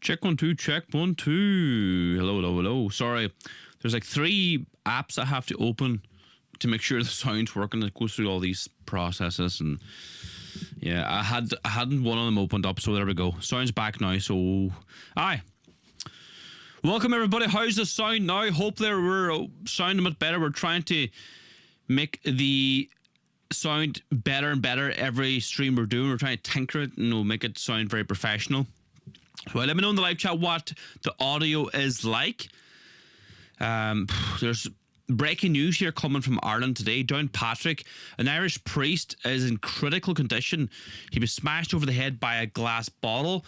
Check 1 2, check 1 2. Hello. Sorry, there's like 3 apps I have to open to make sure the sound's working. It goes through all these processes, and yeah, I hadn't one of them opened up, so there we go. Sound's back now. So, aye. Welcome everybody. How's the sound now? Hopefully we're sounding a bit better. We're trying to make the sound better and better every stream we're doing. We're trying to tinker it and make it sound very professional. So let me know in the live chat what the audio is like. There's breaking news here coming from Ireland today. Downpatrick, an Irish priest, is in critical condition. He was smashed over the head by a glass bottle,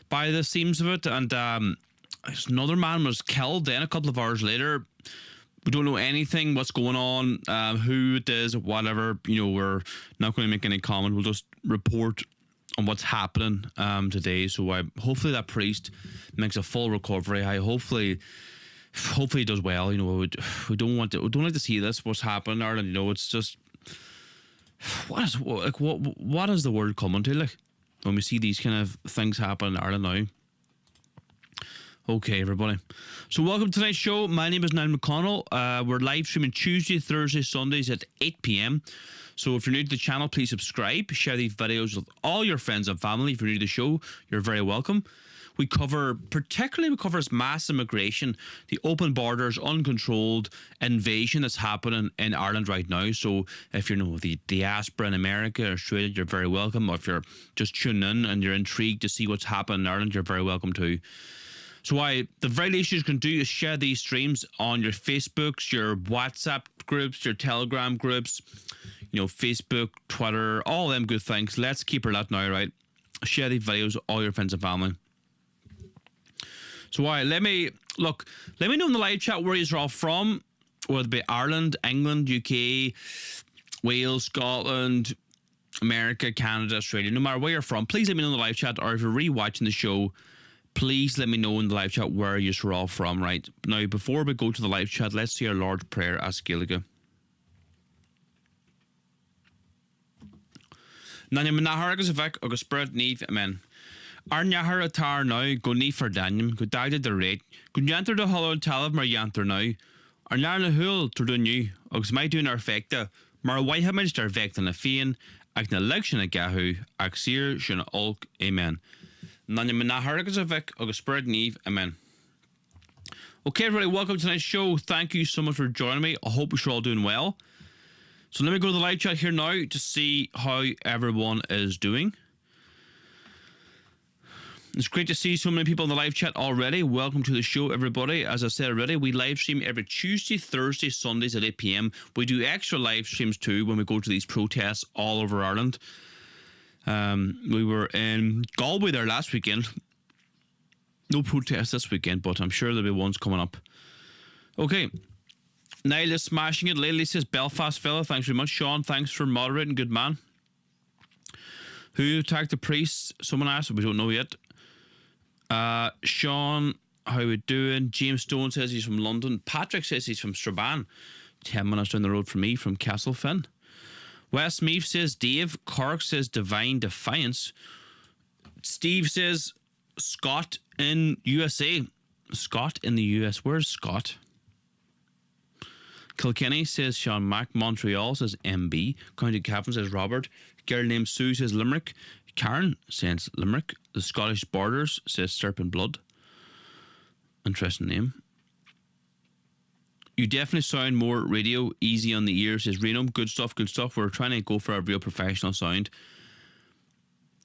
by the seams of it, and another man was killed. Then a couple of hours later, we don't know anything, what's going on, who it is, whatever. We're not going to make any comment. We'll just report on what's happening today. So hopefully that priest makes a full recovery. Hopefully he does well. We don't like to see this. What's happening in Ireland? It's just what is the world coming to, like, when we see these kind of things happen in Ireland now? Okay, everybody. So welcome to tonight's show. My name is Niall McConnell. We're live streaming Tuesday, Thursday, Sundays at 8 p.m. So if you're new to the channel, please subscribe. Share these videos with all your friends and family. If you're new to the show, you're very welcome. We cover mass immigration, the open borders, uncontrolled invasion that's happening in Ireland right now. So if you know the diaspora in America or Australia, you're very welcome. Or if you're just tuning in and you're intrigued to see what's happening in Ireland, you're very welcome too. So the very least you can do is share these streams on your Facebooks, your WhatsApp groups, your Telegram groups, Facebook, Twitter, all them good things. Let's keep her that now, right? Share these videos with all your friends and family. So let me know in the live chat where you're all from, whether it be Ireland, England, UK, Wales, Scotland, America, Canada, Australia, no matter where you're from. Please let me know in the live chat, or if you're rewatching the show, please let me know in the live chat where you're all from, right? Now, before we go to the live chat, let's say our Lord's Prayer as Gaeilge. Nanya Menahar agus Vec agus Spirit Neve, Amen. Ar Nahar Atar now, go Neve for Daniel, go Dagda the Rate, go Yanter the Hollow Talav Mar Yanter now, Ar Narla Hul to the new, agus my doing our fecta, Mar Whitehamage der Vecta na Fian, Agna Lection a Gahu, Axir Shuna Ulk, Amen. Nanya Menahar agus Vec agus Spirit Neve, Amen. Okay, everybody, welcome to tonight's show. Thank you so much for joining me. I hope you're all doing well. So let me go to the live chat here now to see how everyone is doing. It's great to see so many people in the live chat already. Welcome to the show, everybody. As I said already, we live stream every Tuesday, Thursday, Sundays at 8 p.m. We do extra live streams too when we go to these protests all over Ireland. We were in Galway there last weekend. No protests this weekend, but I'm sure there'll be ones coming up. Okay. Niall is smashing it. Lily says, Belfast fella, thanks very much. Sean, thanks for moderating, good man. Who attacked the priests? Someone asked, we don't know yet. Sean, how we doing? James Stone says he's from London. Patrick says he's from Strabane, 10 minutes down the road from me, from Castlefin. Wes Meath says Dave. Cork says Divine Defiance. Steve says Scott in USA. Scott in the US. Where's Scott? Kilkenny says Sean Mack. Montreal says MB. County Cavan says Robert. Girl named Sue says Limerick. Karen says Limerick. The Scottish Borders says Serpent Blood. Interesting name. You definitely sound more radio, easy on the ear, says Reno. Good stuff, good stuff. We're trying to go for a real professional sound.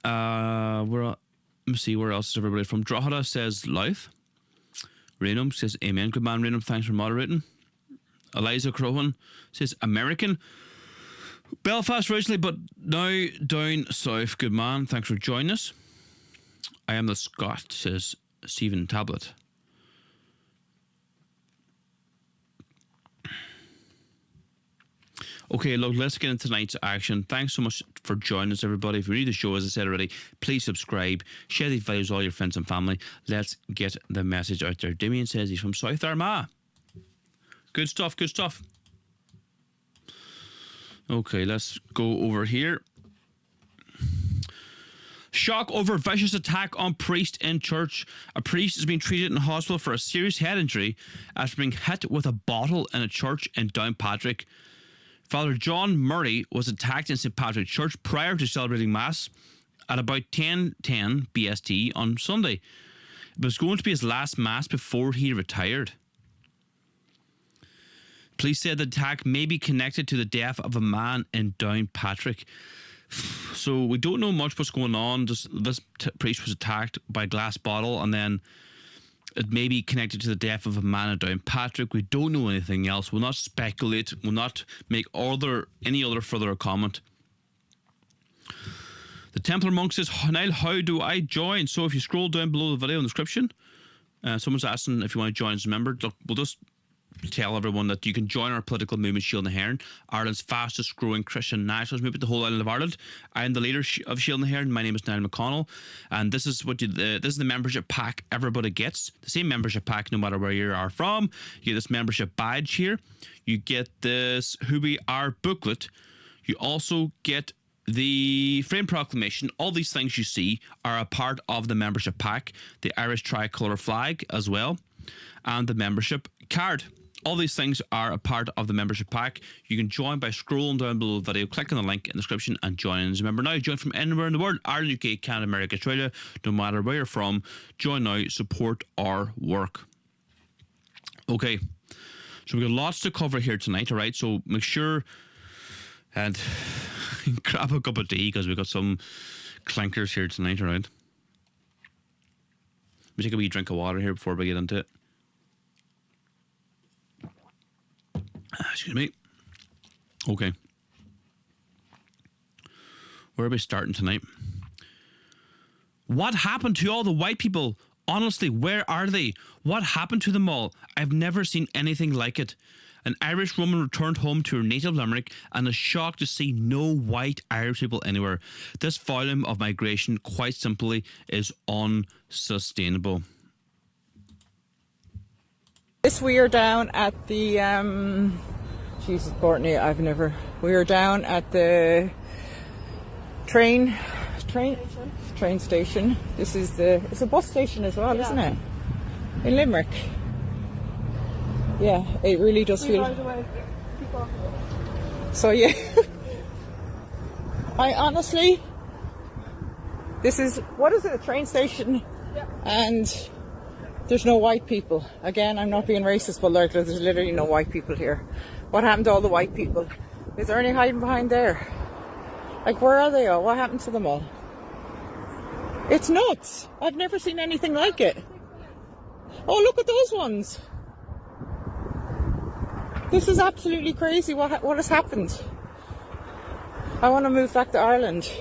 Let me see, where else is everybody from? Drogheda says Louth. Reno says Amen. Good man, Reno. Thanks for moderating. Eliza Crowan says American. Belfast originally, but now down south. Good man. Thanks for joining us. I am the Scot, says Stephen Tablet. Okay, look, let's get into tonight's action. Thanks so much for joining us, everybody. If you're new to the show, as I said already, please subscribe. Share these videos with all your friends and family. Let's get the message out there. Damien says he's from South Armagh. Good stuff, good stuff. Okay, let's go over here. Shock over vicious attack on priest in church. A priest is being treated in hospital for a serious head injury after being hit with a bottle in a church in Downpatrick. Father John Murray was attacked in St. Patrick's Church prior to celebrating Mass at about 10:10 BST on Sunday. It was going to be his last Mass before he retired. Police said the attack may be connected to the death of a man in Downpatrick. So we don't know much what's going on. This priest was attacked by a glass bottle, and then it may be connected to the death of a man in Downpatrick. We don't know anything else. We'll not speculate. We'll not make any other further comment. The Templar monk says, Niall, how do I join? So if you scroll down below the video in the description, someone's asking if you want to join as a member. Look, we'll just tell everyone that you can join our political movement, Shield na HÉireann, Ireland's fastest growing Christian nationalist movement, the whole island of Ireland. I am the leader of Shield na HÉireann. My name is Niall McConnell, and this is this is the membership pack everybody gets. The same membership pack no matter where you are from. You get this membership badge here. You get this Who We Are booklet. You also get the frame proclamation. All these things you see are a part of the membership pack. The Irish tricolour flag as well, and the membership card. All these things are a part of the membership pack. You can join by scrolling down below the video, clicking the link in the description, and join as a member now. Join from anywhere in the world, Ireland, UK, Canada, America, Australia, no matter where you're from. Join now, support our work. Okay, so we've got lots to cover here tonight, all right? So make sure and grab a cup of tea because we've got some clankers here tonight, all right? Let me take a wee drink of water here before we get into it. Excuse me. Okay. Where are we starting tonight? What happened to all the white people? Honestly, where are they? What happened to them all? I've never seen anything like it. An Irish woman returned home to her native Limerick and is shocked to see no white Irish people anywhere. This volume of migration, quite simply, is unsustainable. We are down at the Jesus Courtney, we are down at the train station. This is it's a bus station as well, isn't it? In Limerick. Yeah, it really does feel. So yeah. I honestly, this is, what is it, a train station? Yeah. And there's no white people. Again, I'm not being racist, but like, there's literally no white people here. What happened to all the white people? Is there any hiding behind there? Like, where are they all? What happened to them all? It's nuts. I've never seen anything like it. Oh, look at those ones. This is absolutely crazy. What has happened? I want to move back to Ireland.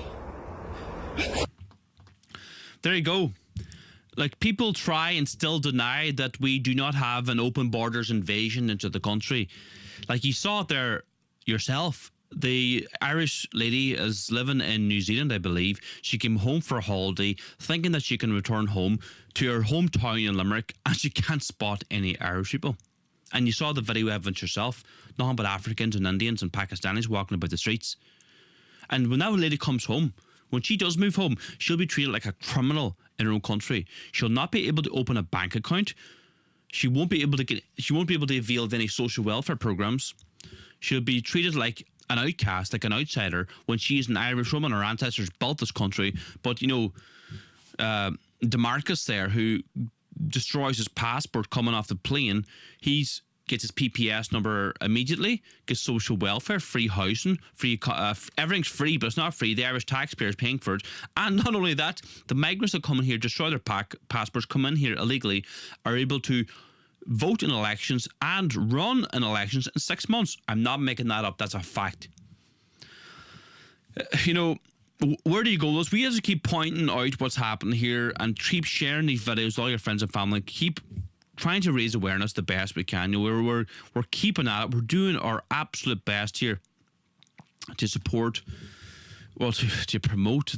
There you go. Like, people try and still deny that we do not have an open borders invasion into the country. Like, you saw it there yourself. The Irish lady is living in New Zealand, I believe. She came home for a holiday thinking that she can return home to her hometown in Limerick, and she can't spot any Irish people. And you saw the video evidence yourself. Nothing but Africans and Indians and Pakistanis walking about the streets. And when that lady comes home, when she does move home, she'll be treated like a criminal in her own country. She'll not be able to open a bank account. She won't be able to avail of any social welfare programs. She'll be treated like an outcast, like an outsider, when she's an Irish woman. Her ancestors built this country. But, you know, DeMarcus there, who destroys his passport coming off the plane, gets his PPS number immediately, gets social welfare, free housing, free everything's free, but it's not free. The Irish taxpayers paying for it. And not only that, the migrants that come in here, destroy their passports, come in here illegally, are able to vote in elections and run in elections in 6 months. I'm not making that up. That's a fact. You know, where do you go? We have to keep pointing out what's happening here and keep sharing these videos with all your friends and family. Keep trying to raise awareness the best we can. You know, we're keeping at it. We're doing our absolute best here to support, well, to promote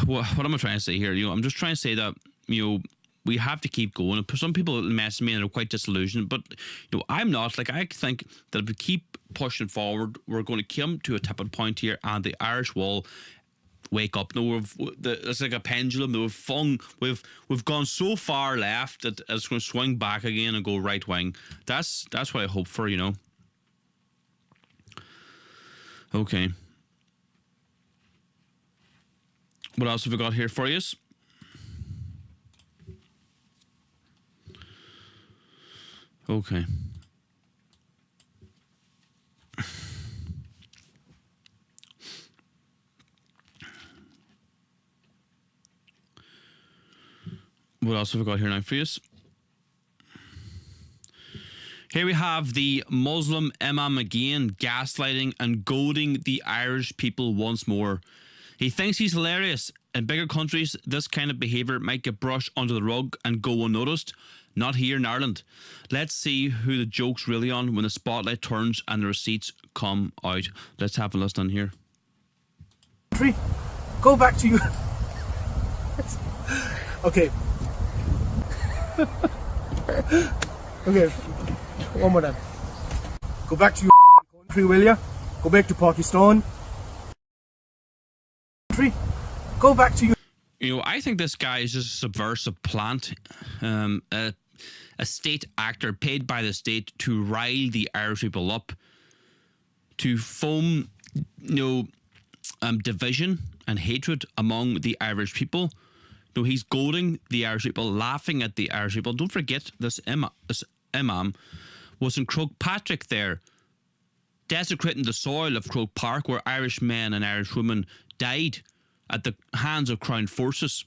what am I trying to say here? You know, I'm just trying to say that, you know, we have to keep going. Some people message me and are quite disillusioned, but, you know, I'm not. Like, I think that if we keep pushing forward. We're going to come to a tipping point here, and the Irish will wake up. No, it's like a pendulum. We've gone so far left that it's going to swing back again and go right wing. That's what I hope for, you know. Okay. What else have we got here for you? Okay. What else have we got here now for you? Here we have the Muslim imam again, gaslighting and goading the Irish people once more. He thinks he's hilarious. In bigger countries, this kind of behaviour might get brushed under the rug and go unnoticed. Not here in Ireland. Let's see who the joke's really on when the spotlight turns and the receipts come out. Let's have a listen here. Go back to you. Okay. Okay. One more time. Go back to your country, will ya? Go back to Pakistan. Go back to you. You know, I think this guy is just a subversive plant, a state actor paid by the state to rile the Irish people up, to foam, division and hatred among the Irish people. No, he's goading the Irish people, laughing at the Irish people. Don't forget, this imam was in Croke Patrick there, desecrating the soil of Croke Park, where Irish men and Irish women died at the hands of Crown forces.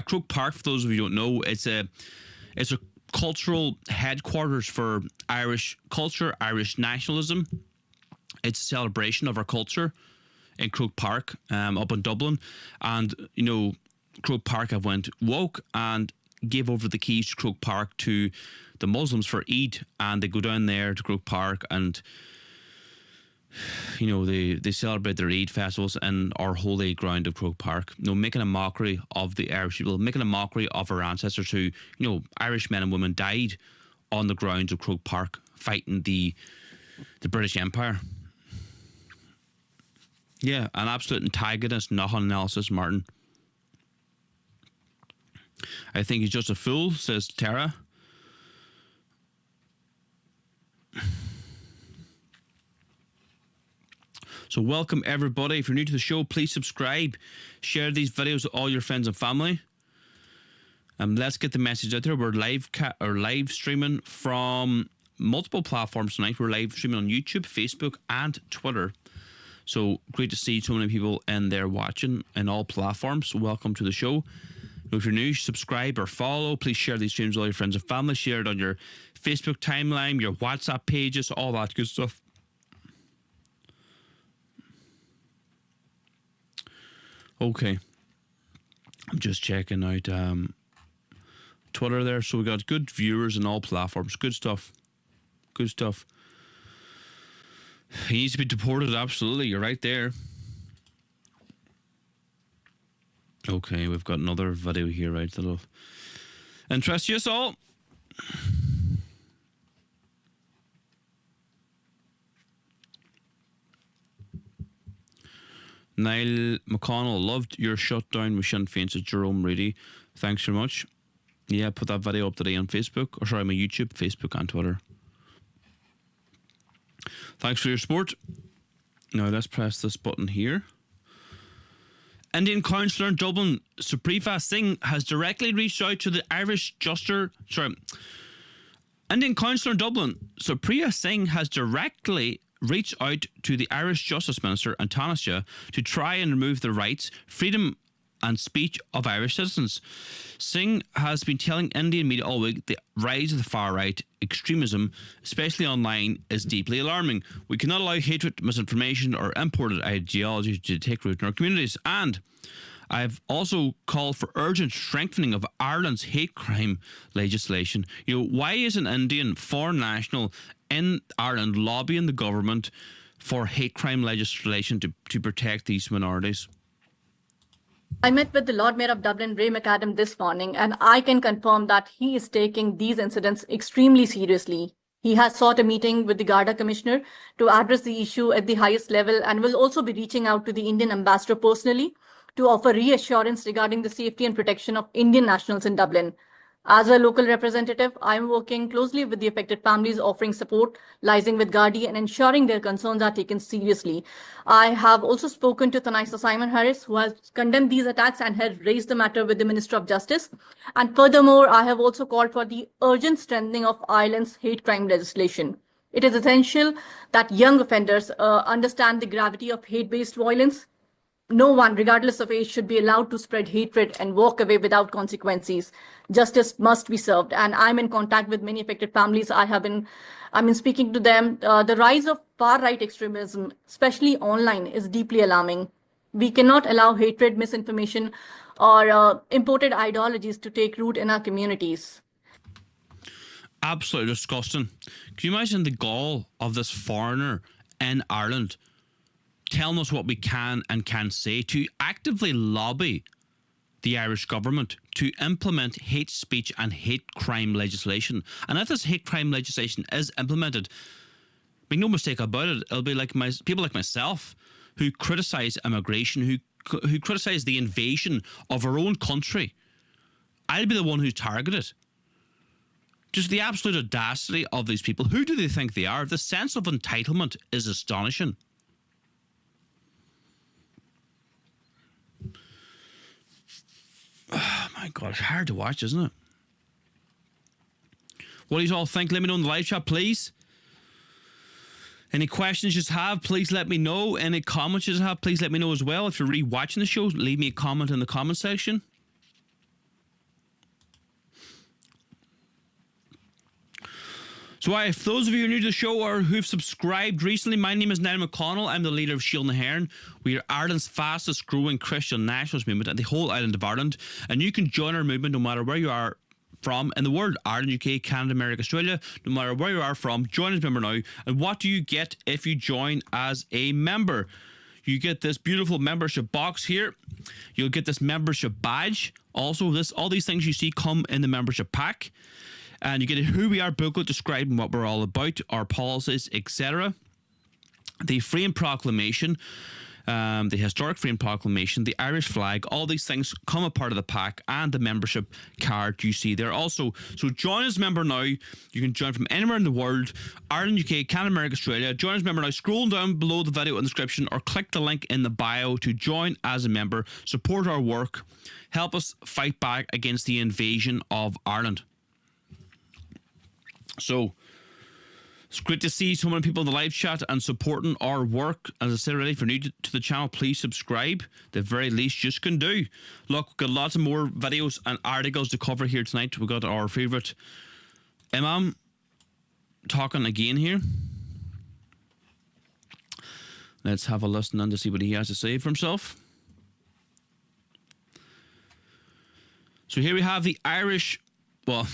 Croke Park, for those of you who don't know, it's a cultural headquarters for Irish culture, Irish nationalism. It's a celebration of our culture in Croke Park, up in Dublin. And, Croke Park have went woke and gave over the keys to Croke Park to the Muslims for Eid. And they go down there to Croke Park and, they celebrate their Eid festivals in our holy ground of Croke Park. Making a mockery of the Irish people, making a mockery of our ancestors who, Irish men and women died on the grounds of Croke Park fighting the British Empire. Yeah, an absolute antagonist, nothing else, is Martin. I think he's just a fool, says Tara. So welcome everybody. If you're new to the show, please subscribe. Share these videos with all your friends and family. Let's get the message out there. We're live streaming from multiple platforms tonight. We're live streaming on YouTube, Facebook, and Twitter. So great to see so many people in there watching in all platforms. So welcome to the show. If you're new, subscribe or follow. Please share these streams with all your friends and family. Share it on your Facebook timeline, your WhatsApp pages, all that good stuff. Okay. I'm just checking out Twitter there. So we got good viewers in all platforms. Good stuff. Good stuff. He needs to be deported, absolutely. You're right there. Okay, we've got another video here, right? That'll interest you all. Niall McConnell, loved your shutdown with Sinn Féin, says Jerome Reedy. Thanks very much. Yeah, put that video up today on Facebook, or sorry, my YouTube, Facebook and Twitter. Thanks for your support. Now let's press this button here. Indian councillor in Dublin, Supriya Singh, has directly reached out to the Irish Indian councillor in Dublin, Supriya Singh, has directly reached out to the Irish Justice Minister and Taoiseach to try and remove the rights, freedom and speech of Irish citizens. Singh has been telling Indian media all week the rise of the far-right extremism, especially online, is deeply alarming. We cannot allow hatred, misinformation or imported ideology to take root in our communities. And I've also called for urgent strengthening of Ireland's hate crime legislation. Why is an Indian foreign national in Ireland lobbying the government for hate crime legislation to protect these minorities? I met with the Lord Mayor of Dublin, Ray McAdam, this morning, and I can confirm that he is taking these incidents extremely seriously. He has sought a meeting with the Garda Commissioner to address the issue at the highest level and will also be reaching out to the Indian ambassador personally to offer reassurance regarding the safety and protection of Indian nationals in Dublin. As a local representative, I am working closely with the affected families, offering support, liaising with Gardaí, and ensuring their concerns are taken seriously. I have also spoken to Tanisha Simon Harris, who has condemned these attacks and has raised the matter with the Minister of Justice. And furthermore, I have also called for the urgent strengthening of Ireland's hate crime legislation. It is essential that young offenders understand the gravity of hate-based violence. No one, regardless of age, should be allowed to spread hatred and walk away without consequences. Justice must be served, and I'm in contact with many affected families. I've been speaking to them. The rise of far-right extremism, especially online, is deeply alarming. We cannot allow hatred, misinformation, or imported ideologies to take root in our communities. Absolutely disgusting. Can you imagine the gall of this foreigner in Ireland telling us what we can and can't say, to actively lobby the Irish government to implement hate speech and hate crime legislation? And if this hate crime legislation is implemented, make no mistake about it, it'll be like people like myself who criticise immigration, who criticise the invasion of our own country. I'll be the one who's targeted. Just the absolute audacity of these people. Who do they think they are? The sense of entitlement is astonishing. Oh my God, it's hard to watch, isn't it? What do you all think? Let me know in the live chat, please. Any questions you have, please let me know. Any comments you have, please let me know as well. If you're really watching the show, leave me a comment in the comment section. So if those of you who are new to the show or who've subscribed recently, my name is Niall McConnell. I'm the leader of Shield na HÉireann. We are Ireland's fastest growing Christian nationalist movement and the whole island of Ireland. And you can join our movement no matter where you are from in the world. Ireland, UK, Canada, America, Australia. No matter where you are from, join as a member now. And what do you get if you join as a member? You get this beautiful membership box here. You'll get this membership badge. Also, all these things you see come in the membership pack. And you get a who we are booklet describing what we're all about, our policies, etc. The Freedom Proclamation, the historic Freedom Proclamation, the Irish flag, all these things come a part of the pack, and the membership card you see there also. So join as a member now. You can join from anywhere in the world, Ireland, UK, Canada, America, Australia. Join as a member now. Scroll down below the video in the description or click the link in the bio to join as a member. Support our work. Help us fight back against the invasion of Ireland. So it's great to see so many people in the live chat and supporting our work. As I said already, if you're new to the channel, please subscribe. The very least you can do. Look, we've got lots of more videos and articles to cover here tonight. We've got our favourite imam talking again here. Let's have a listen and to see what he has to say for himself. So here we have the Irish, well...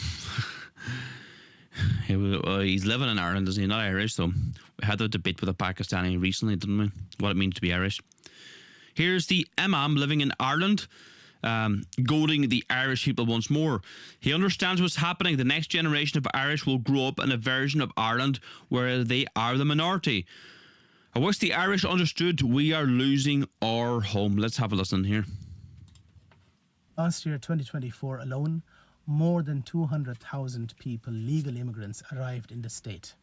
he's living in Ireland, isn't he? Not Irish, so we had a debate with a Pakistani recently, didn't we? What it means to be Irish. Here's the imam living in Ireland, goading the Irish people once more. He understands what's happening. The next generation of Irish will grow up in a version of Ireland where they are the minority. I wish the Irish understood we are losing our home. Let's have a listen here. Last year, 2024 alone, more than 200,000 people, legal immigrants, arrived in the state.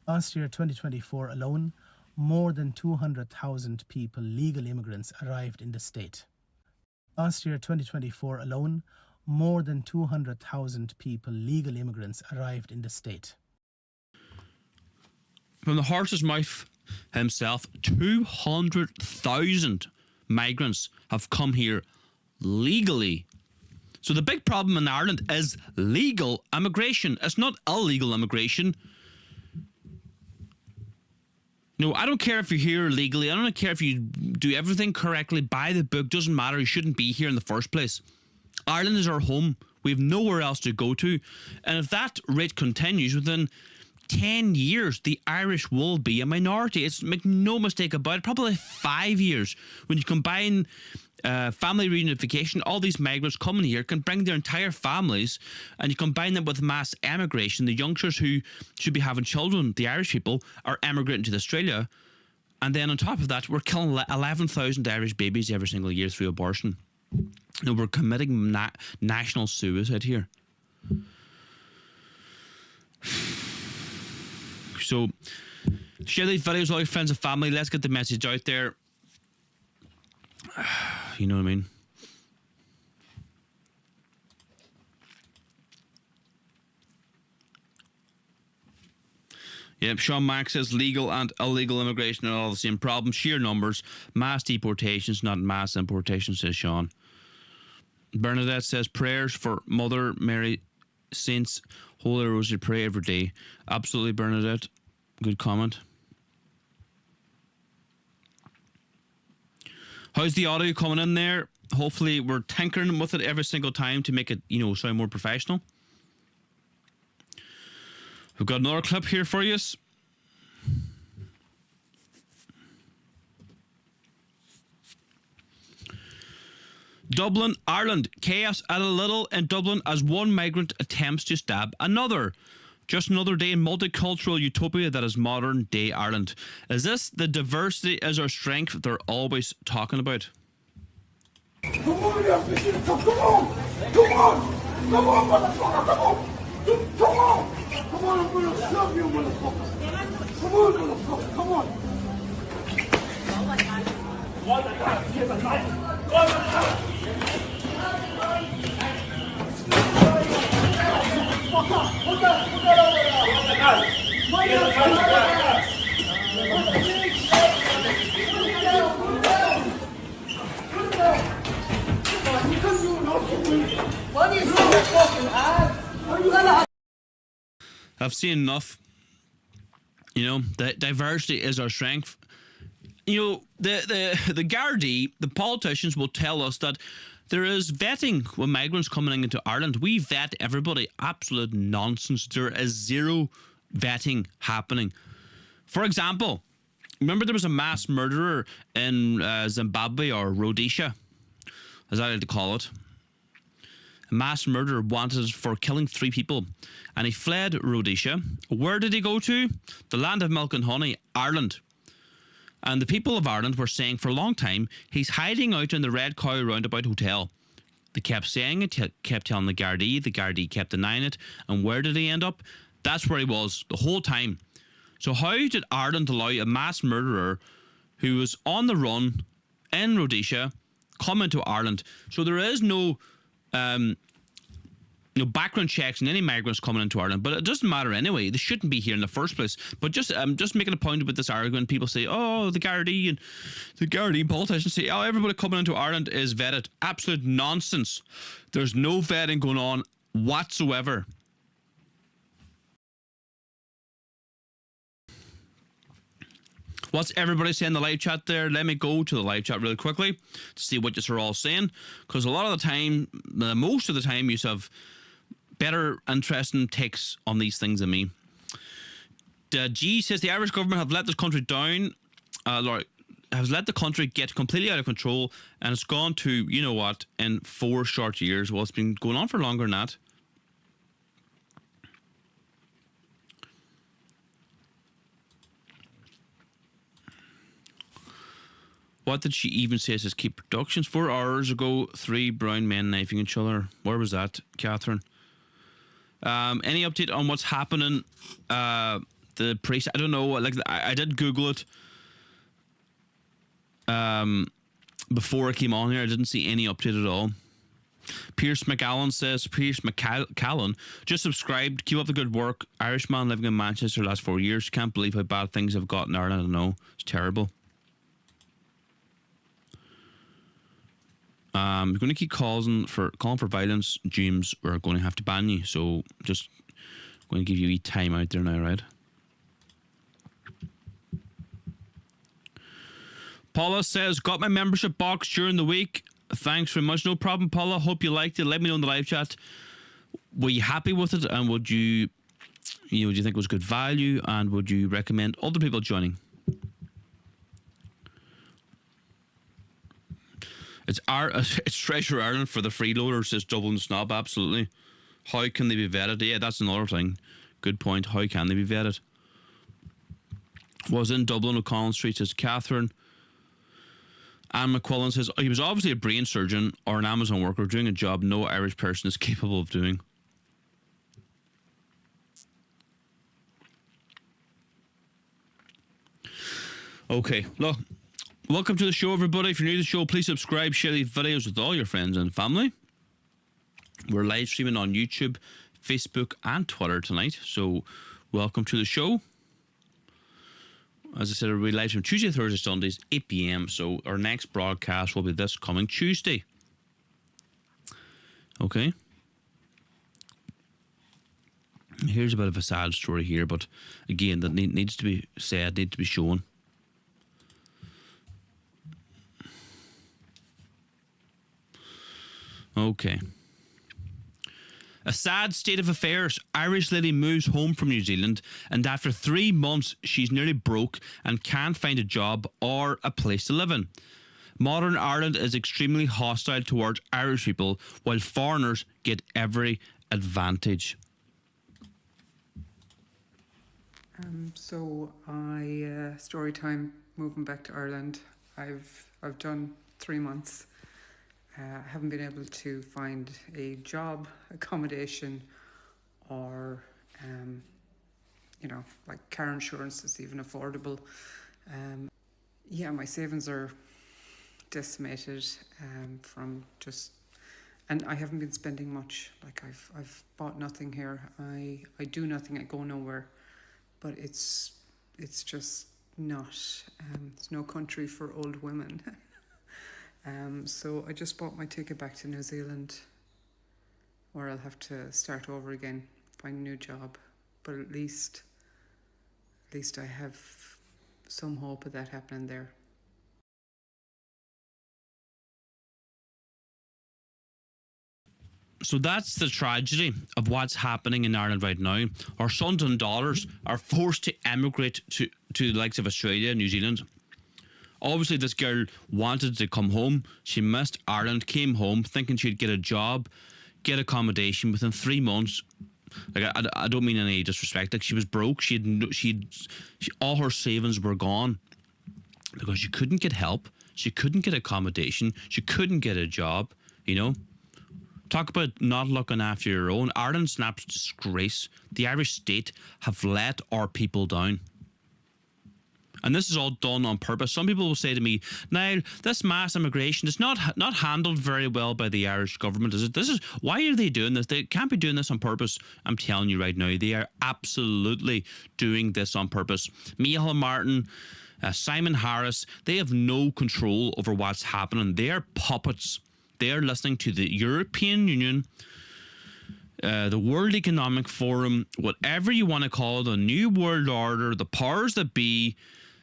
Last year, 2024 alone, more than 200,000 people, legal immigrants, arrived in the state. Last year, 2024 alone, more than 200,000 people, legal immigrants, arrived in the state. From the horse's mouth himself, 200,000 migrants have come here legally. So the big problem in Ireland is legal immigration. It's not illegal immigration. No, I don't care if you're here legally. I don't care if you do everything correctly, by the book. Doesn't matter. You shouldn't be here in the first place. Ireland is our home. We have nowhere else to go to. And if that rate continues, then 10 years, the Irish will be a minority. It's, make no mistake about it, probably 5 years. When you combine family reunification, all these migrants coming here can bring their entire families, and you combine them with mass emigration. The youngsters who should be having children, the Irish people, are emigrating to Australia. And then on top of that, we're killing 11,000 Irish babies every single year through abortion. No, we're committing national suicide here. So, share these videos with all your friends and family. Let's get the message out there. You know what I mean? Yep, Sean Mack says legal and illegal immigration are all the same problem. Sheer numbers. Mass deportations, not mass importations, says Sean. Bernadette says prayers for Mother Mary, Saints, Holy Rosary, pray every day. Absolutely, Bernadette. Good comment. How's the audio coming in there? Hopefully we're tinkering with it every single time to make it, you know, sound more professional. We've got another clip here for you. Dublin, Ireland. Chaos at a little in Dublin as one migrant attempts to stab another. Just another day in multicultural utopia that is modern day Ireland. Is this the diversity is our strength they're always talking about? Come on, come on! Come on! Come on, motherfucker! Come on! Come on! Come on, I'm gonna shove you, motherfucker! Come on, motherfucker! Come on! What the hell? Here's a knife! What the hell? Fuck up! Put that over there! What the hell? Here's a knife! I've seen enough. You know, the diversity is our strength. You know, the Gardaí, the politicians will tell us that there is vetting when migrants coming into Ireland. We vet everybody. Absolute nonsense. There is zero vetting happening. For example, remember there was a mass murderer in Zimbabwe, or Rhodesia, as I like to call it. A mass murderer wanted for killing 3 people, and he fled Rhodesia. Where did he go to? The land of milk and honey, Ireland. And the people of Ireland were saying for a long time, he's hiding out in the Red Cow Roundabout Hotel. They kept saying it, kept telling the Gardaí kept denying it. And where did he end up? That's where he was the whole time. So how did Ireland allow a mass murderer who was on the run in Rhodesia come into Ireland? So there is no background checks and any migrants coming into Ireland, but it doesn't matter anyway. They shouldn't be here in the first place. But just making a point about this argument. People say, oh, the Gardaí politicians say, oh, everybody coming into Ireland is vetted. Absolute nonsense. There's no vetting going on whatsoever. What's everybody saying in the live chat there? Let me go to the live chat really quickly to see what you're all saying, because a lot of the time, most of the time, you have better interesting takes on these things than me. G says the Irish government have let this country down. Has let the country get completely out of control, and it's gone to, you know what, in 4 short years. Well, it's been going on for longer than that. What did she even say? It says keep productions. 4 hours ago, 3 brown men knifing each other. Where was that, Catherine? Any update on what's happening? The priest, I don't know. Like, I did Google it before I came on here. I didn't see any update at all. Pierce McCallan says, Pierce McCallan, just subscribed. Keep up the good work. Irishman living in Manchester the last 4 years. Can't believe how bad things have gotten in Ireland. I don't know. It's terrible. You're going to keep calling for violence, James. We're going to have to ban you. So just going to give you time out there now, right? Paula says, got my membership box during the week. Thanks very much. No problem, Paula. Hope you liked it. Let me know in the live chat. Were you happy with it? And would you do you think was good value, and would you recommend other people joining? It's Treasure Ireland for the freeloaders, says Dublin Snob. Absolutely. How can they be vetted? Yeah, that's another thing. Good point. How can they be vetted? Was in Dublin, O'Connell Street, says Catherine. Anne McQuillan says, he was obviously a brain surgeon or an Amazon worker doing a job no Irish person is capable of doing. Okay, look. Welcome to the show, everybody. If you're new to the show, please subscribe, share these videos with all your friends and family. We're live streaming on YouTube, Facebook, and Twitter tonight. So, welcome to the show. As I said, we're live from Tuesday, Thursday, Sundays, 8 p.m. So, our next broadcast will be this coming Tuesday. Okay. Here's a bit of a sad story here, but again, that needs to be said, needs to be shown. Okay. A sad state of affairs. Irish lady moves home from New Zealand, and after 3 months, she's nearly broke and can't find a job or a place to live in. Modern Ireland is extremely hostile towards Irish people, while foreigners get every advantage. So story time, moving back to Ireland. I've done 3 months. I haven't been able to find a job, accommodation, or like car insurance that's even affordable. My savings are decimated from just, and I haven't been spending much. Like I've bought nothing here. I do nothing. I go nowhere. But it's just not. It's no country for old women. So I just bought my ticket back to New Zealand, where I'll have to start over again, find a new job. But at least I have some hope of that happening there. So that's the tragedy of what's happening in Ireland right now. Our sons and daughters are forced to emigrate to the likes of Australia and New Zealand. Obviously, this girl wanted to come home. She missed Ireland, came home thinking she'd get a job, get accommodation within 3 months. Like I don't mean any disrespect. Like she was broke. All her savings were gone because she couldn't get help. She couldn't get accommodation. She couldn't get a job. You know. Talk about not looking after your own. Ireland's an absolute disgrace. The Irish state have let our people down. And this is all done on purpose. Some people will say to me, Niall, this mass immigration is not handled very well by the Irish government, is it? Why are they doing this? They can't be doing this on purpose. I'm telling you right now, they are absolutely doing this on purpose. Micheál Martin, Simon Harris, they have no control over what's happening. They are puppets. They are listening to the European Union, the World Economic Forum, whatever you want to call it, the New World Order, the powers that be.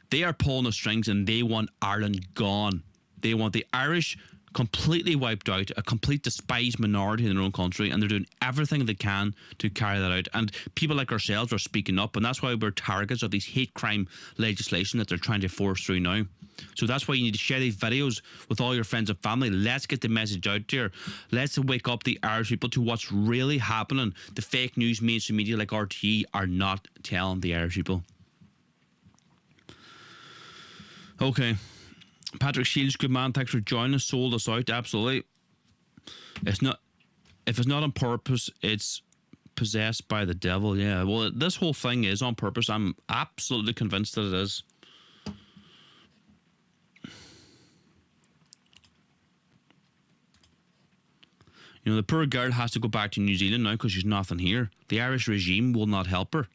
They are pulling the strings and they want Ireland gone. They want the Irish completely wiped out, a complete despised minority in their own country, and they're doing everything they can to carry that out. And people like ourselves are speaking up, and that's why we're targets of these hate crime legislation that they're trying to force through now. So that's why you need to share these videos with all your friends and family. Let's get the message out there. Let's wake up the Irish people to what's really happening. The fake news, mainstream media like RTE are not telling the Irish people. Okay. Patrick Shields, good man. Thanks for joining us. Sold us out. Absolutely. If it's not on purpose, it's possessed by the devil. Yeah. Well, this whole thing is on purpose. I'm absolutely convinced that it is. You know, the poor girl has to go back to New Zealand now because she's nothing here. The Irish regime will not help her.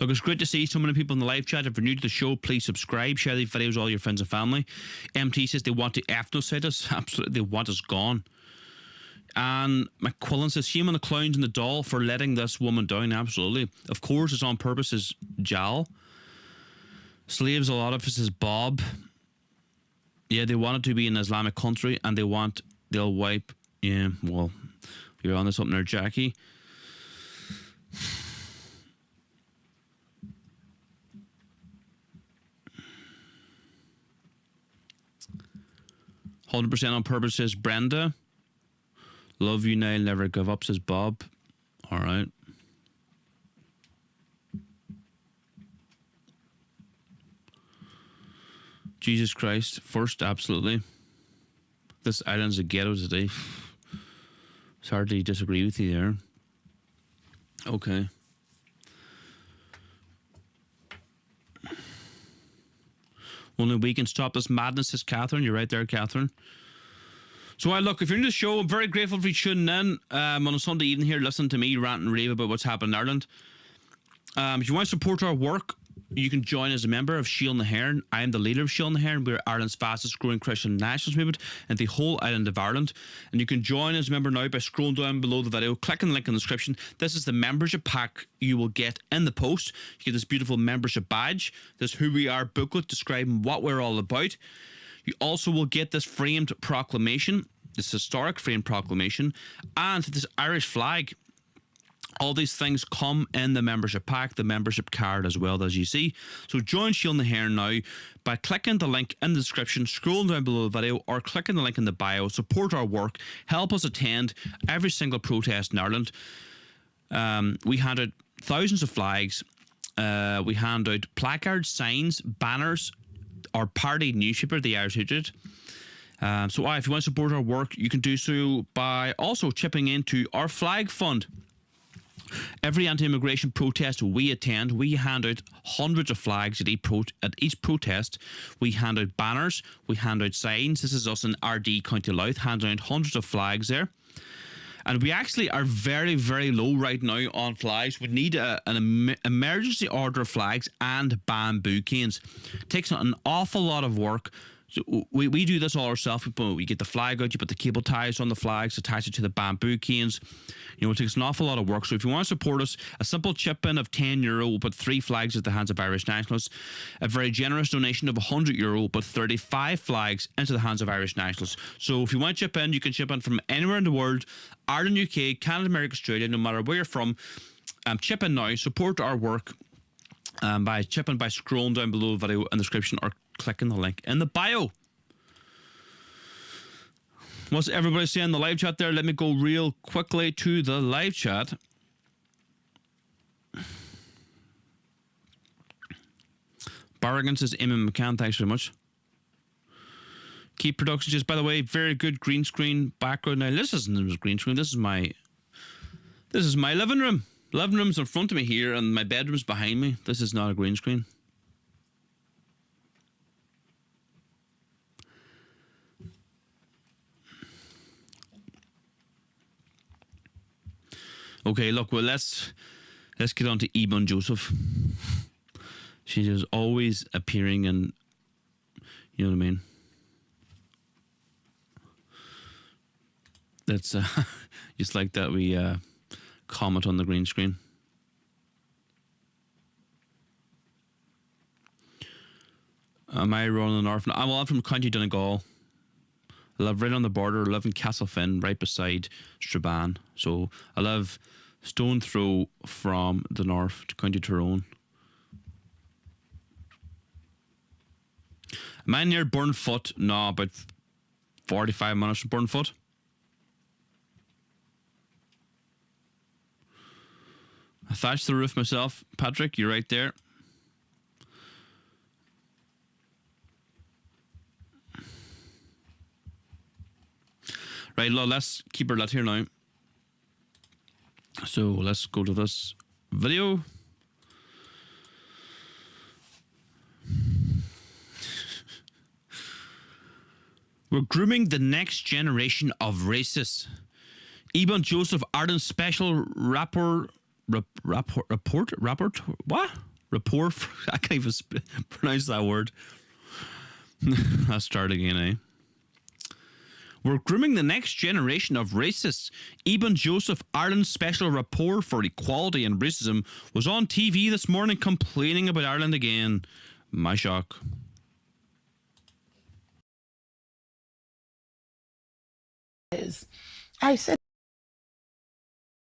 Look, it's great to see so many people in the live chat. If you're new to the show, please subscribe. Share these videos with all your friends and family. MT says they want to ethnocide us. Absolutely, they want us gone. And McQuillan says, shame on the clowns and the doll for letting this woman down. Absolutely. Of course, it's on purpose, says Jal. Slaves, a lot of it, says Bob. Yeah, they want it to be an Islamic country, and they'll wipe. Yeah, well, you're on to something there, Jackie. "100% on purpose," says Brenda. "Love you, Niall. Never give up," says Bob. All right. Jesus Christ. First, absolutely. This island's a ghetto today. It's hard to disagree with you there. Okay. "Only we can stop this madness," says Catherine. You're right there, Catherine. So look, if you're in the show, I'm very grateful for you tuning in on a Sunday evening here, listening to me rant and rave about what's happening in Ireland. If you want to support our work, you can join as a member of Shield na HÉireann. I am the leader of Shield na HÉireann. We're Ireland's fastest growing Christian nationalist movement in the whole island of Ireland. And you can join as a member now by scrolling down below the video, clicking the link in the description. This is the membership pack you will get in the post. You get this beautiful membership badge, this Who We Are booklet describing what we're all about. You also will get this framed proclamation, this historic framed proclamation, and this Irish flag. All these things come in the membership pack, the membership card as well, as you see. So join Shield na HÉireann now by clicking the link in the description, scrolling down below the video, or clicking the link in the bio. Support our work. Help us attend every single protest in Ireland. We hand out thousands of flags. We hand out placards, signs, banners. Our party newspaper, the Irish Patriot. So if you want to support our work, you can do so by also chipping into our flag fund. Every anti-immigration protest we attend, we hand out hundreds of flags at each protest. We hand out banners, we hand out signs. This is us in RD County Louth, handing out hundreds of flags there. And we actually are very, very low right now on flags. We need an emergency order of flags and bamboo canes. It takes an awful lot of work. So we do this all ourselves. We get the flag out, you put the cable ties on the flags, attach it to the bamboo canes. You know, it takes an awful lot of work. So if you want to support us, a simple chip in of €10 will put 3 flags at the hands of Irish nationalists. A very generous donation of €100 will put 35 flags into the hands of Irish nationalists. So if you want to chip in, you can chip in from anywhere in the world, Ireland, UK, Canada, America, Australia, no matter where you're from. Chip in now, support our work by scrolling down below the video in the description or clicking the link in the bio. What's everybody saying in the live chat there? Let me go real quickly to the live chat. Barragan says, "Imam McCann, thanks very much." Keep Production says, "By the way, very good green screen background." Now this isn't a green screen. This is my living room. Living room's in front of me here, and my bedroom's behind me. This is not a green screen. Okay, look, well, let's get on to Ibn Joseph. She is always appearing in, you know what I mean? That's just like that we comment on the green screen. Am I running the north? I'm from County Donegal. I live right on the border. I live in Castlefin, right beside Strabane. So I live stone throw from the north to County Tyrone. Am I near Burnfoot? No, about 45 minutes from Burnfoot. I thatched the roof myself. Patrick, you're right there. Right, let's keep her lit here now. So let's go to this video. We're grooming the next generation of racists. Ibn Joseph, Ireland's special rapport. Report? What? Report? I can't even pronounce that word. I'll start again, eh? We're grooming the next generation of racists. Ibn Joseph, Ireland's special rapporteur for equality and racism, was on TV this morning complaining about Ireland again. My shock. years. I said,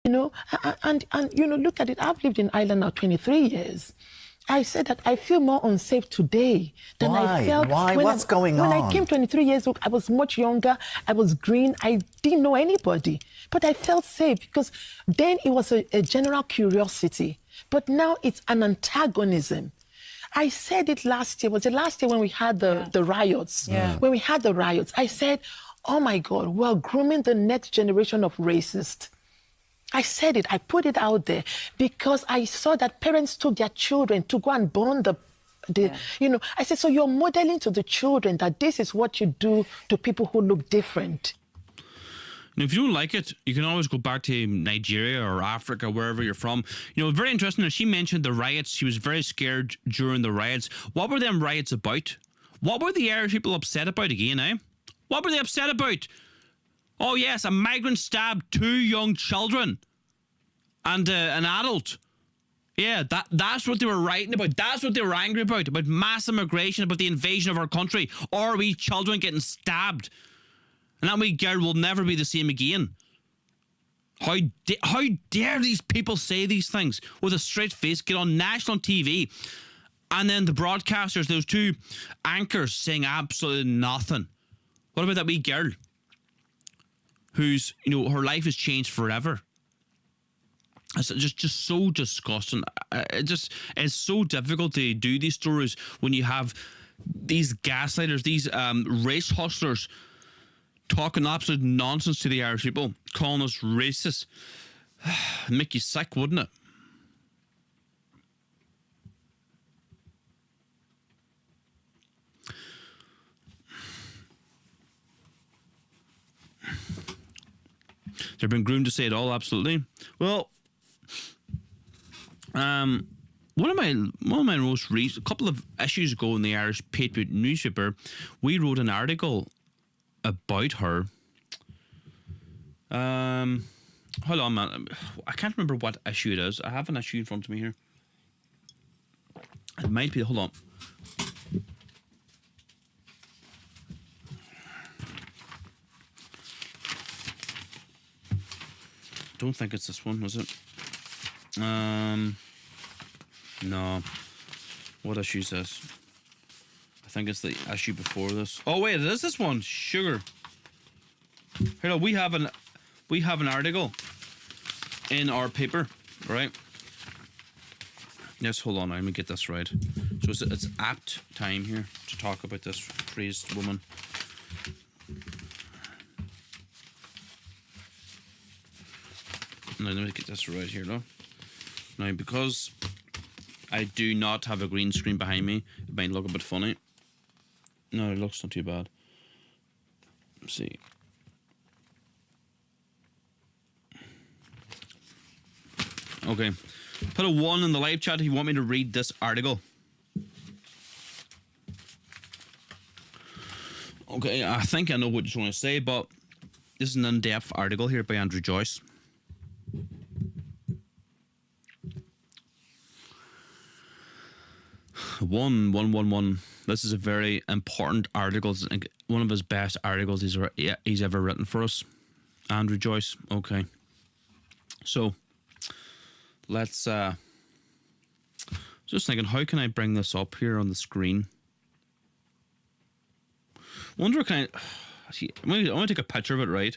and look at it. I've lived in Ireland now 23 years. I said that I feel more unsafe today than I felt. Why? What's going on? When I came 23 years old, I was much younger. I was green. I didn't know anybody. But I felt safe because then it was a general curiosity. But now it's an antagonism. I said it last year. Was it last year when we had the riots? Yeah. When we had the riots, I said, oh my God, we're grooming the next generation of racists. I said it, I put it out there because I saw that parents took their children to go and burn I said, so you're modeling to the children that this is what you do to people who look different. And if you don't like it, you can always go back to Nigeria or Africa, wherever you're from. Very interesting that she mentioned the riots. She was very scared during the riots. What were them riots about? What were the Irish people upset about again, eh? What were they upset about? Oh yes, a migrant stabbed 2 young children and an adult. Yeah, that's what they were writing about. That's what they were angry about mass immigration, about the invasion of our country, or wee children getting stabbed. And that wee girl will never be the same again. How dare these people say these things with a straight face, get on national TV, and then the broadcasters, those 2 anchors saying absolutely nothing. What about that wee girl who's, her life has changed forever? It's just so disgusting. It's so difficult to do these stories when you have these gaslighters, these race hustlers talking absolute nonsense to the Irish people, calling us racist. It'd make you sick, wouldn't it? They've been groomed to say it all, absolutely. Well, one of my most recent, a couple of issues ago in the Irish Patriot newspaper, we wrote an article about her. Hold on, man. I can't remember what issue it is. I have an issue in front of me here. It might be. Hold on. Don't think it's this one, was it? No. What issue is this? I think it's the issue before this. Oh wait, it is this one. Sugar. Here, we have an article in our paper, right? Yes, hold on. Let me get this right. So it's apt time here to talk about this praised woman. Now, let me get this right here, though. Now, because I do not have a green screen behind me, it might look a bit funny. No, it looks not too bad. Let's see. Okay. Put a 1 in the live chat if you want me to read this article. Okay, I think I know what you want to say, but this is an in-depth article here by Andrew Joyce. One. This is a very important article. It's one of his best articles he's ever written for us. Andrew Joyce. Okay. So let's just thinking, how can I bring this up here on the screen? Wonder, can I see, I'm gonna take a picture of it, right?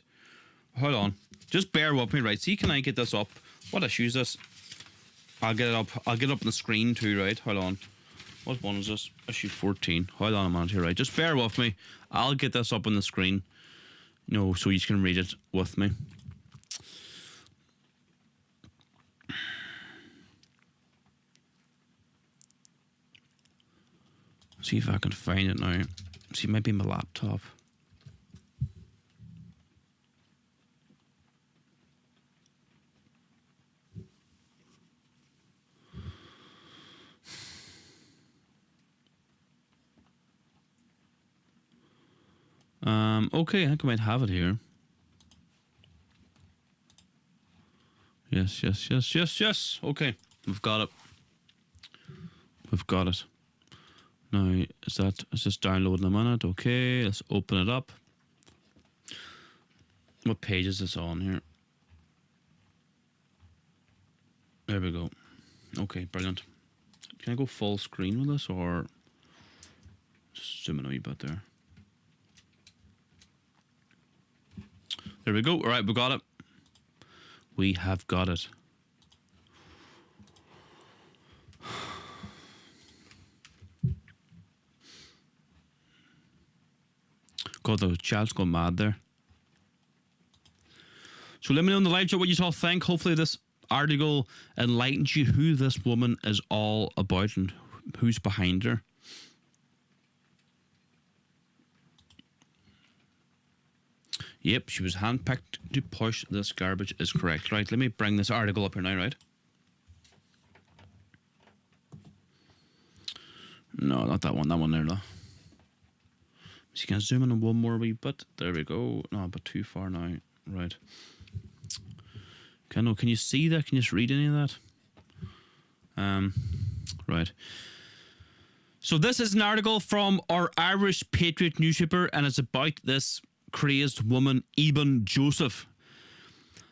Hold on. Just bear with me, right? See, can I get this up? What issue is this? I'll get it up. I'll get it up on the screen too, right? Hold on. What one is this? Issue 14. Hold on a minute here, right? Just bear with me. I'll get this up on the screen, so you can read it with me. See if I can find it now. See, maybe my laptop. Okay, I think I might have it here. Yes. Okay, we've got it. Now, is this downloading a minute? Okay, let's open it up. What page is this on here? There we go. Okay, brilliant. Can I go full screen with this, or just zoom in a wee bit there? There we go. All right, we got it. We have got it. God, the chat's gone mad there. So let me know in the live chat what you all think. Hopefully this article enlightens you who this woman is all about and who's behind her. Yep, she was handpicked to push this garbage is correct. Right, let me bring this article up here now, right? No, not that one. That one there, though. So you can zoom in on one more wee bit. There we go. No, but too far now. Right. Can you see that? Can you just read any of that? Right. So this is an article from our Irish Patriot newspaper, and it's about this crazed woman, Eben Joseph.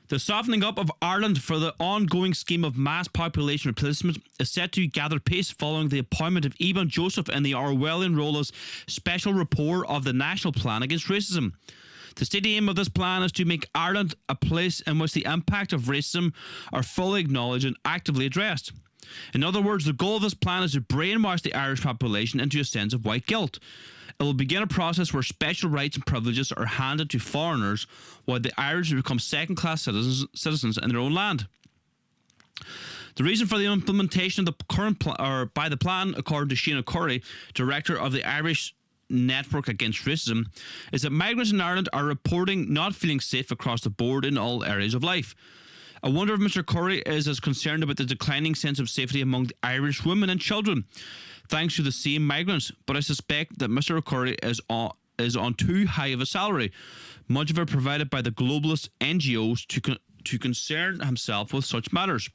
The softening up of Ireland for the ongoing scheme of mass population replacement is set to gather pace following the appointment of Eben Joseph in the Orwellian role as Special Rapporteur of the National Plan Against Racism. The stated aim of this plan is to make Ireland a place in which the impact of racism are fully acknowledged and actively addressed. In other words, the goal of this plan is to brainwash the Irish population into a sense of white guilt. It will begin a process where special rights and privileges are handed to foreigners while the Irish become second-class citizens in their own land. The reason for the implementation of the current by the plan, according to Sheena Curry, director of the Irish Network Against Racism, is that migrants in Ireland are reporting not feeling safe across the board in all areas of life. I wonder if Mr. Curry is as concerned about the declining sense of safety among the Irish women and children, thanks to the same migrants, but I suspect that Mr. Curry is on too high of a salary, much of it provided by the globalist NGOs to concern himself with such matters.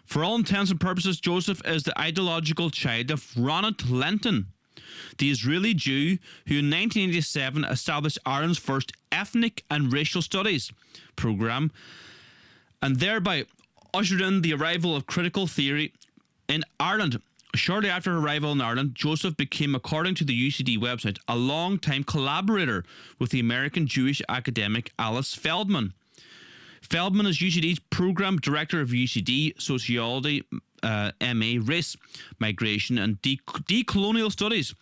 For all intents and purposes, Joseph is the ideological child of Ronald Lenton, the Israeli Jew who in 1987 established Ireland's first ethnic and racial studies programme, and thereby ushered in the arrival of critical theory in Ireland. Shortly after her arrival in Ireland, Joseph became, according to the UCD website, a long-time collaborator with the American Jewish academic Alice Feldman. Feldman is UCD's Programme Director of UCD Sociology, MA, Race, Migration and Decolonial Studies,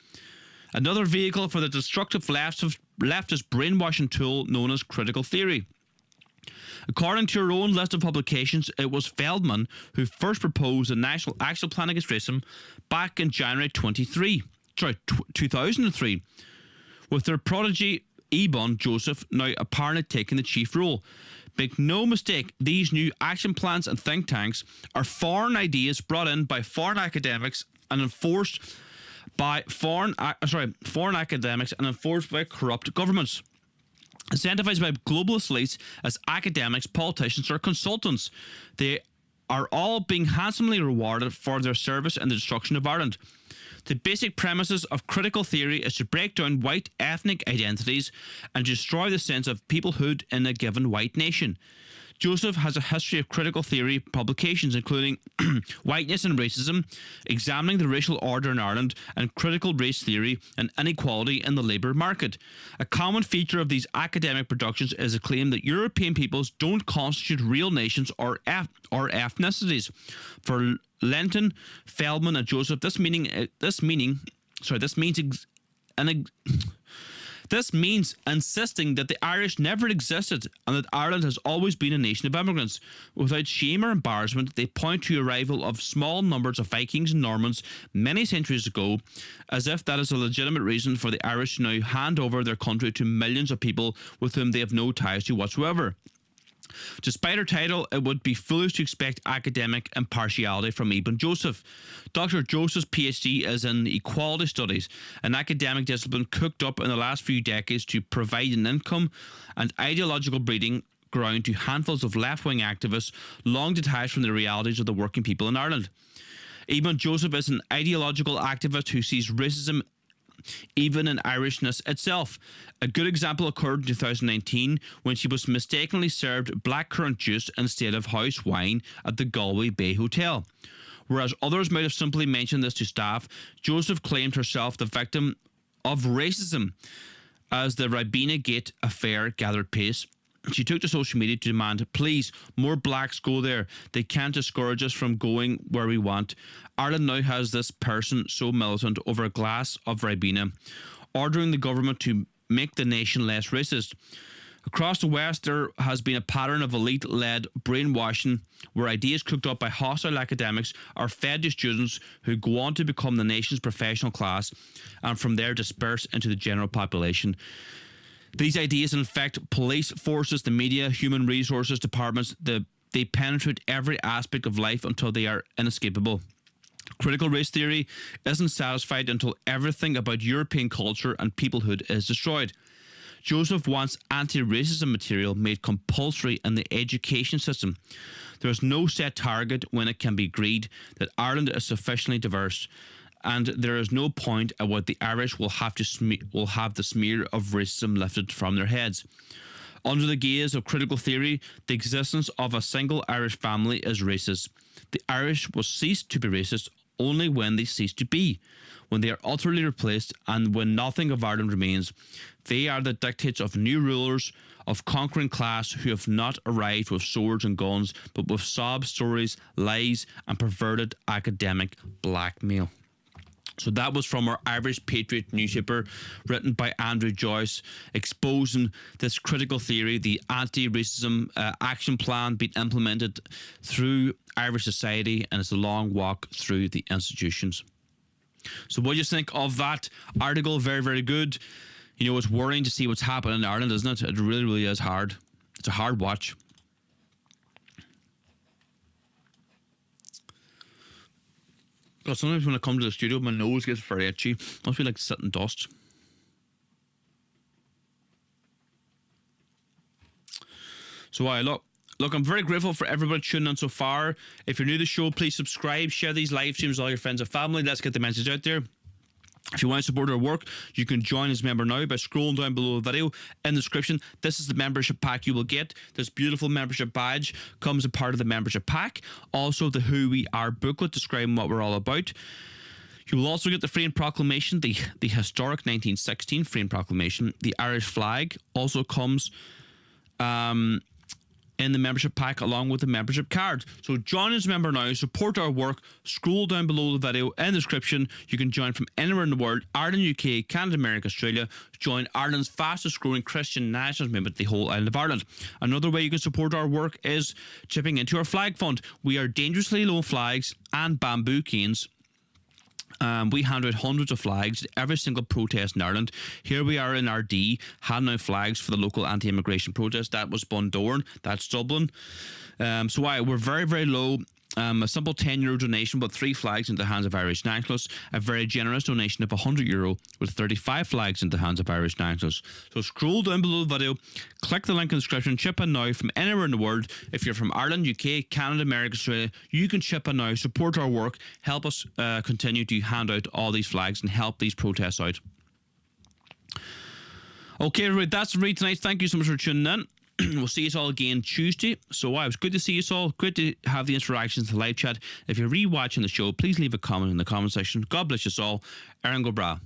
another vehicle for the destructive leftist brainwashing tool known as critical theory. According to her own list of publications, it was Feldman who first proposed the National Action Plan Against Racism back in January 2003, with their prodigy Eben Joseph now apparently taking the chief role. Make no mistake, these new action plans and think tanks are foreign ideas brought in by foreign academics and enforced by foreign academics and enforced by corrupt governments. Incentivized by globalist elites as academics, politicians or consultants, they are all being handsomely rewarded for their service in the destruction of Ireland. The basic premises of critical theory is to break down white ethnic identities and destroy the sense of peoplehood in a given white nation. Joseph has a history of critical theory publications, including Whiteness and Racism, Examining the Racial Order in Ireland, and Critical Race Theory and Inequality in the Labour Market. A common feature of these academic productions is a claim that European peoples don't constitute real nations or ethnicities. For Lenton, Feldman, and Joseph, this means insisting that the Irish never existed and that Ireland has always been a nation of immigrants. Without shame or embarrassment, they point to the arrival of small numbers of Vikings and Normans many centuries ago, as if that is a legitimate reason for the Irish to now hand over their country to millions of people with whom they have no ties to whatsoever. Despite her title, it would be foolish to expect academic impartiality from Eben Joseph. Dr. Joseph's PhD is in equality studies, an academic discipline cooked up in the last few decades to provide an income and ideological breeding ground to handfuls of left-wing activists long detached from the realities of the working people in Ireland. Eben Joseph is an ideological activist who sees racism even in Irishness itself. A good example occurred in 2019 when she was mistakenly served blackcurrant juice instead of house wine at the Galway Bay Hotel. Whereas others might have simply mentioned this to staff, Joseph claimed herself the victim of racism as the Ribena Gate affair gathered pace. She took to social media to demand, please, more blacks go there. They can't discourage us from going where we want. Ireland now has this person so militant over a glass of Ribena, ordering the government to make the nation less racist. Across the West, there has been a pattern of elite-led brainwashing where ideas cooked up by hostile academics are fed to students who go on to become the nation's professional class and from there disperse into the general population. These ideas infect police forces, the media, human resources departments. They penetrate every aspect of life until they are inescapable. Critical race theory isn't satisfied until everything about European culture and peoplehood is destroyed. Joseph wants anti-racism material made compulsory in the education system. There is no set target when it can be agreed that Ireland is sufficiently diverse, and there is no point at what the Irish will have the smear of racism lifted from their heads. Under the gaze of critical theory, the existence of a single Irish family is racist. The Irish will cease to be racist only when they cease to be, when they are utterly replaced and when nothing of Ireland remains. They are the dictates of new rulers, of conquering class who have not arrived with swords and guns, but with sob stories, lies, and perverted academic blackmail. So that was from our Irish Patriot newspaper, written by Andrew Joyce, exposing this critical theory, the anti-racism action plan being implemented through Irish society, and it's a long walk through the institutions. So what do you think of that article? Very, very good. You know, it's worrying to see what's happening in Ireland, isn't it? It really, really is hard. It's a hard watch. But sometimes when I come to the studio, my nose gets very itchy. Must be like sitting dust. So look, I'm very grateful for everybody tuning in so far. If you're new to the show, please subscribe, share these live streams with all your friends and family. Let's get the message out there. If you want to support our work, you can join as a member now by scrolling down below the video in the description. This is the membership pack you will get. This beautiful membership badge comes a part of the membership pack. Also, the Who We Are booklet describing what we're all about. You will also get the Freedom Proclamation, the historic 1916 Freedom Proclamation. The Irish flag also comes in the membership pack along with the membership card. So join as a member now, support our work, scroll down below the video in the description. You can join from anywhere in the world, Ireland, UK, Canada, America, Australia. Join Ireland's fastest growing Christian nationalist movement, the whole island of Ireland. Another way you can support our work is chipping into our flag fund. We are dangerously low flags and bamboo canes. We hand out hundreds of flags at every single protest in Ireland. Here we are in RD handing out flags for the local anti-immigration protest. That was Bundoran, that's Dublin. We're very, very low. A simple €10 donation with 3 flags into the hands of Irish nationalists. A very generous donation of €100 with 35 flags into the hands of Irish nationalists. So scroll down below the video, click the link in the description, chip in now from anywhere in the world. If you're from Ireland, UK, Canada, America, Australia, you can chip in now, support our work, help us continue to hand out all these flags and help these protests out. Okay, everybody, that's from me tonight. Thank you so much for tuning in. We'll see you all again Tuesday. So it was good to see you all. Great to have the interactions, the live chat. If you're re-watching the show, please leave a comment in the comment section. God bless you all. Aaron go bra.